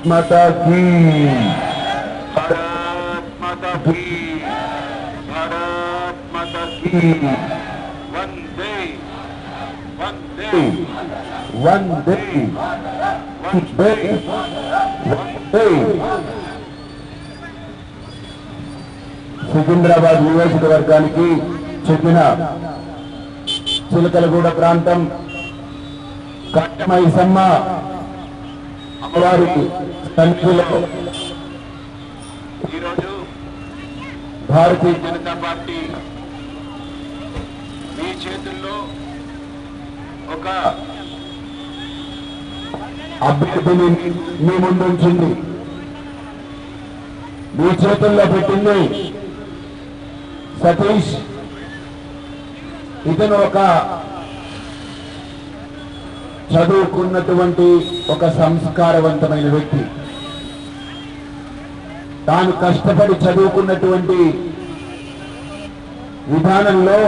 माता की, भारत माता की, भारत माता की। वंदे वंदे वंदे वंदे वंदे। సికింద్రాబాద్ నియోజకవర్గానికి చెందిన చిలకలగూడ ప్రాంతం కట్టమైసమ్మ అమ్మవారి సన్నిధిలో ఈరోజు భారతీయ జనతా పార్టీ మీ చేతుల్లో ఒక అభ్యర్థిని మీ ముందుంచింది, మీ చేతుల్లో పెట్టింది సతీష్. ఇతను ఒక చదువుకున్నటువంటి ఒక సంస్కారవంతమైన వ్యక్తి. తాను కష్టపడి చదువుకున్నటువంటి విధానంలో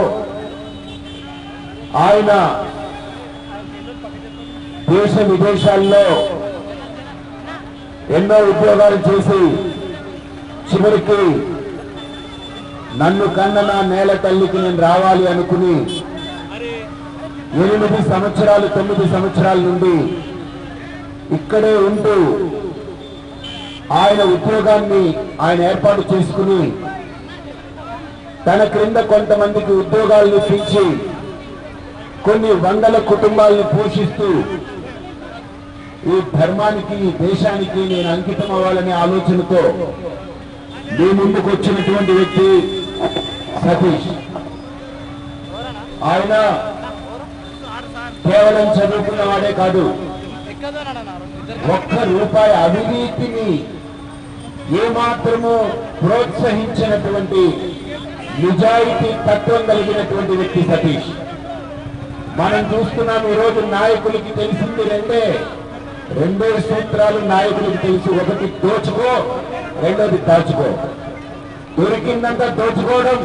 ఆయన దేశ విదేశాల్లో ఎన్నో ఉద్యోగాలు చేసి చివరికి నన్ను కన్న నా నేల తల్లికి నేను రావాలి అనుకుని 8 సంవత్సరాలు 9 సంవత్సరాల నుండి ఇక్కడే ఉంటూ ఆయన ఉద్యోగాన్ని ఆయన ఏర్పాటు చేసుకుని తన క్రింద కొంతమందికి ఉద్యోగాలను ఇప్పించి కొన్ని వందల కుటుంబాలను పోషిస్తూ ఈ ధర్మానికి ఈ దేశానికి నేను అంకితం అవ్వాలనే ఆలోచనతో మీ ముందుకు వచ్చినటువంటి వ్యక్తి సతీష్. ఆయన కేవలం చదువుకున్న వాడే కాదు, ₹1 అవినీతిని ఏమాత్రము ప్రోత్సహించినటువంటి నిజాయితీ తత్వం కలిగినటువంటి వ్యక్తి సతీష్. మనం చూస్తున్నాం ఈరోజు నాయకులకి తెలిసింది రెండే సూత్రాలు నాయకులకు తెలుసు. ఒకటి దోచుకో, రెండోది దాచుకో. దొరికిందంతా దోచుకోవడం,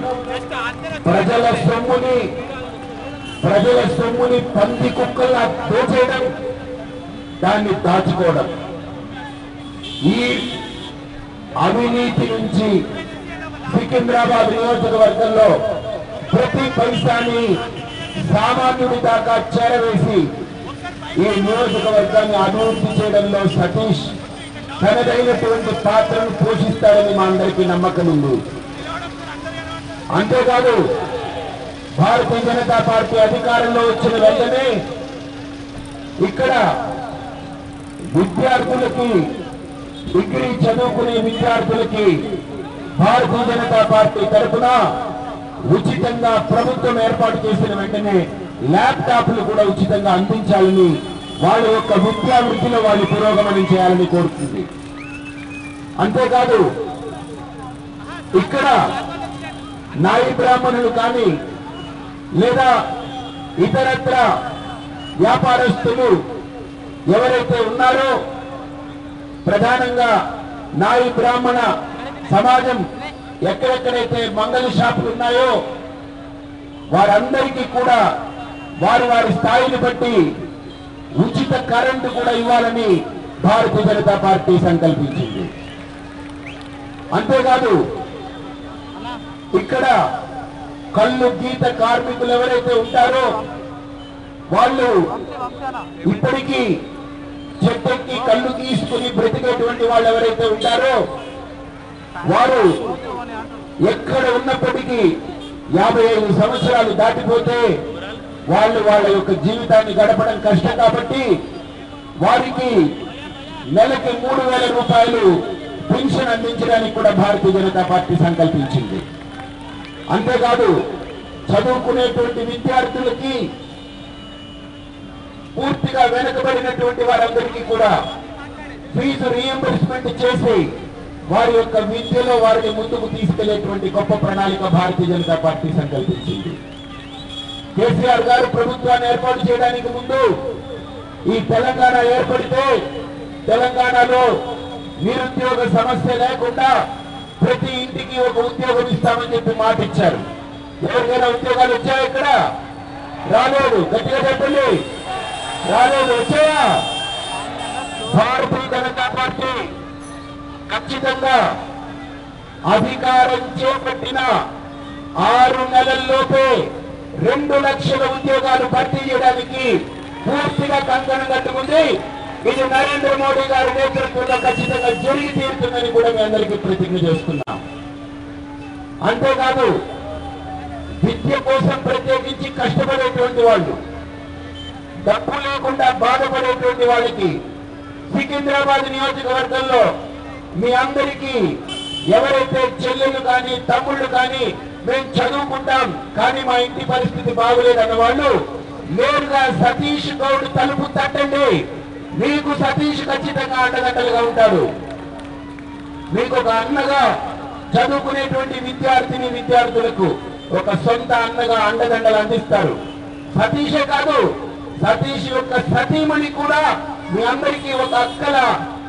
ప్రజల సొమ్ముని పంది కుక్కల్లా దోచేయడం, దాన్ని దాచుకోవడం. ఈ అవినీతి నుంచి సికింద్రాబాద్ నియోజకవర్గంలో ప్రతి పైసాని సామాన్యుడి దాకా చేరవేసి ఈ నియోజకవర్గాన్ని అభివృద్ధి చేయడంలో సతీష్ తనదైనటువంటి పాత్రను పోషిస్తాడని మా అందరికీ నమ్మకం ఉంది. అంతేకాదు, భారతీయ జనతా పార్టీ అధికారంలో వచ్చిన వెంటనే ఇక్కడ విద్యార్థులకి, డిగ్రీ చదువుకునే విద్యార్థులకి భారతీయ జనతా పార్టీ తరఫున ఉచితంగా ప్రభుత్వం ఏర్పాటు చేసిన వెంటనే ల్యాప్టాప్లు కూడా ఉచితంగా అందించాలని, వాళ్ళ యొక్క విద్యావృత్తిలో వాళ్ళు పురోగమనం చేయాలని కోరుతుంది. అంతేకాదు, ఇక్కడ నాయి బ్రాహ్మణులు కానీ లేదా ఇతరత్ర వ్యాపారస్తులు ఎవరైతే ఉన్నారో, ప్రధానంగా నాయి బ్రాహ్మణ సమాజం ఎక్కడెక్కడైతే మంగళ షాపులు ఉన్నాయో వారందరికీ కూడా వారి స్థాయిని బట్టి ఉచిత కరెంటు కూడా ఇవ్వాలని భారతీయ జనతా పార్టీ సంకల్పించింది. అంతేకాదు, ఇక్కడ కళ్ళు గీత కార్మికులు ఎవరైతే ఉంటారో వాళ్ళు ఇప్పటికీ చెట్టెక్కి కళ్ళు తీసుకుని బ్రతికేటువంటి వాళ్ళు ఎవరైతే ఉంటారో వారు ఎక్కడ ఉన్నప్పటికీ 55 సంవత్సరాలు దాటిపోతే వాళ్ళ యొక్క జీవితాన్ని గడపడం కష్టం కాబట్టి వారికి నెలకి ₹3,000 పెన్షన్ అందించడానికి కూడా భారతీయ జనతా పార్టీ సంకల్పించింది. అంతేకాదు, చదువుకునేటువంటి విద్యార్థులకి పూర్తిగా వెనుకబడినటువంటి వారందరికీ కూడా ఫీజు రీయింబర్స్మెంట్ చేసి వారి యొక్క విద్యలో వారిని ముందుకు తీసుకెళ్లేటువంటి గొప్ప ప్రణాళిక భారతీయ జనతా పార్టీ సంకల్పించింది. కేసీఆర్ గారు ప్రభుత్వాన్ని ఏర్పాటు చేయడానికి ముందు ఈ తెలంగాణ ఏర్పడితే తెలంగాణలో నిరుద్యోగ సమస్య లేకుండా ప్రతి ఇంటికి ఒక ఉద్యోగం ఇస్తామని చెప్పి మాట ఇచ్చారు. ఎవరికైనా ఉద్యోగాలు వచ్చాయా? ఇక్కడ రాలేదు. గట్టిగా చెప్పండి, రాలేదు. వచ్చాయా? భారతీయ జనతా పార్టీ ఖచ్చితంగా అధికారం చేపట్టిన 6 నెలల్లోపే 2 లక్షల ఉద్యోగాలు భర్తీ చేయడానికి పూర్తిగా కంకణం కట్టుకుంది. ఇది నరేంద్ర మోడీ గారి నేతృత్వంలో ఖచ్చితంగా జరిగి తీరుతుందని కూడా మీ అందరికీ ప్రతిజ్ఞ చేస్తున్నాం. అంతేకాదు విద్య కోసం ప్రత్యేకించి కష్టపడేటువంటి వాళ్ళు, డబ్బు లేకుండా బాధపడేటువంటి వాళ్ళకి సికింద్రాబాద్ నియోజకవర్గంలో మీ అందరికీ ఎవరైతే చెల్లెలు కానీ తమ్ముళ్ళు కానీ మేము చదువుకుంటాం కానీ మా ఇంటి పరిస్థితి బాగులేదన్న వాళ్ళు నేరుగా సతీష్ గౌడ్ తలుపు తట్టండి. మీకు సతీష్ ఖచ్చితంగా అండదండలుగా ఉంటాడు. మీకు ఒక అన్నగా చదువుకునేటువంటి విద్యార్థులకు ఒక సొంత అన్నగా అండదండలు అందిస్తారు. సతీషే కాదు, సతీష్ యొక్క సతీమణి కూడా మీ అందరికీ ఒక అక్కల,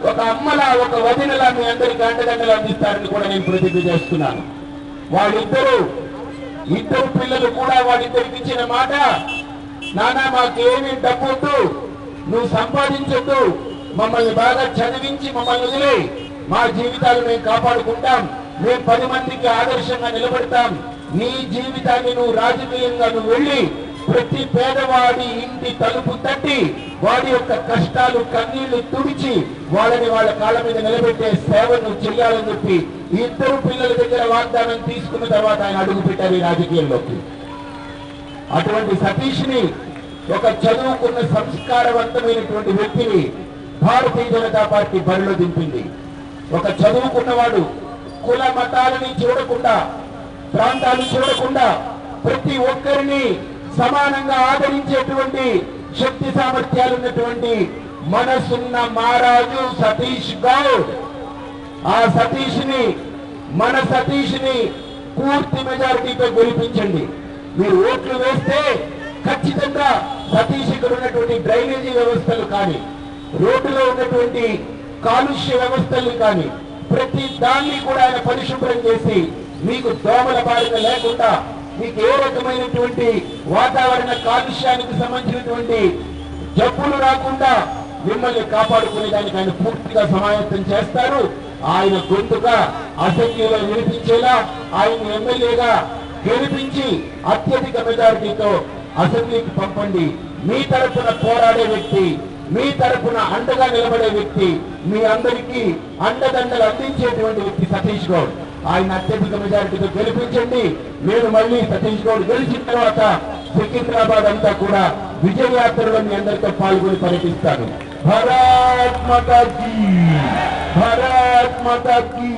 ఒక అమ్మల, ఒక వదినలా మీ అందరికీ అండదండలు అందిస్తారని కూడా నేను ప్రతిజ్ఞ చేస్తున్నాను. ఇద్దరు పిల్లలు కూడా వాళ్ళిద్దరికి ఇచ్చిన మాట, నాన్న మాకేమీ డబ్బు వద్దు, నువ్వు సంపాదించొద్దు, మమ్మల్ని బాగా చదివించి మమ్మల్ని వదిలే, మా జీవితాలు మేము కాపాడుకుంటాం, మేము 10 మందికి ఆదర్శంగా నిలబడతాం, నీ జీవితాన్ని నువ్వు రాజకీయంగా నువ్వు వెళ్ళి ప్రతి పేదవాడి ఇంటి తలుపు తట్టి వాడి యొక్క కష్టాలు కన్నీళ్లు తుడిచి వాళ్ళని వాళ్ళ కాళ్ళ మీద నిలబెట్టే సేవను చేయాలని చెప్పి ఇద్దరు పిల్లల దగ్గర వాగ్దానం తీసుకున్న తర్వాత ఆయన అడుగు పెట్టారు ఈ రాజకీయంలోకి. అటువంటి సతీష్ ని, ఒక చదువుకున్న సంస్కారవంతమైనటువంటి వ్యక్తిని భారతీయ జనతా పార్టీ బరిలో దింపింది. ఒక చదువుకున్నవాడు కుల మతాలని చూడకుండా, ప్రాంతాలు చూడకుండా ప్రతి ఒక్కరిని సమానంగా ఆదరించేటువంటి శక్తి సామర్థ్యాలు ఉన్నటువంటి మనసున్న మహారాజు సతీష్ గౌడ్. ఆ సతీష్ ని, మన సతీష్ ని పూర్తి మెజారిటీతో గెలిపించండి. మీరు ఓట్లు వేస్తే ఖచ్చితంగా సతీష్ ఇక్కడ ఉన్నటువంటి డ్రైనేజీ వ్యవస్థలు కానీ, రోడ్డులో ఉన్నటువంటి కాలుష్య వ్యవస్థలు కానీ ప్రతి దాన్ని కూడా ఆయన పరిశుభ్రం చేసి మీకు దోమల బారిన లేకుండా, మీకు ఏ రకమైనటువంటి వాతావరణ కాలుష్యానికి సంబంధించినటువంటి జబ్బులు రాకుండా మిమ్మల్ని కాపాడుకునే దానికి ఆయన పూర్తిగా సమాయత్తం చేస్తారు. ఆయన గొంతుగా అసెంబ్లీలో వినిపించేలా ఆయన ఎమ్మెల్యేగా గెలిపించి అత్యధిక మెజారిటీతో అసెంబ్లీకి పంపండి. మీ తరఫున పోరాడే వ్యక్తి, మీ తరఫున అండగా నిలబడే వ్యక్తి, మీ అందరికీ అండదండలు అందించేటువంటి వ్యక్తి సతీష్ గౌడ్. ఆయన అత్యధిక మెజారిటీతో గెలిపించండి. నేను మళ్ళీ సతీష్ గౌడ్ గెలిచిన తర్వాత సికింద్రాబాద్ అంతా కూడా విజయయాత్రలో మీ అందరితో పాల్గొని పర్యటిస్తాను. భారత్ మాతా కీ, భారత్ మాతా కీ.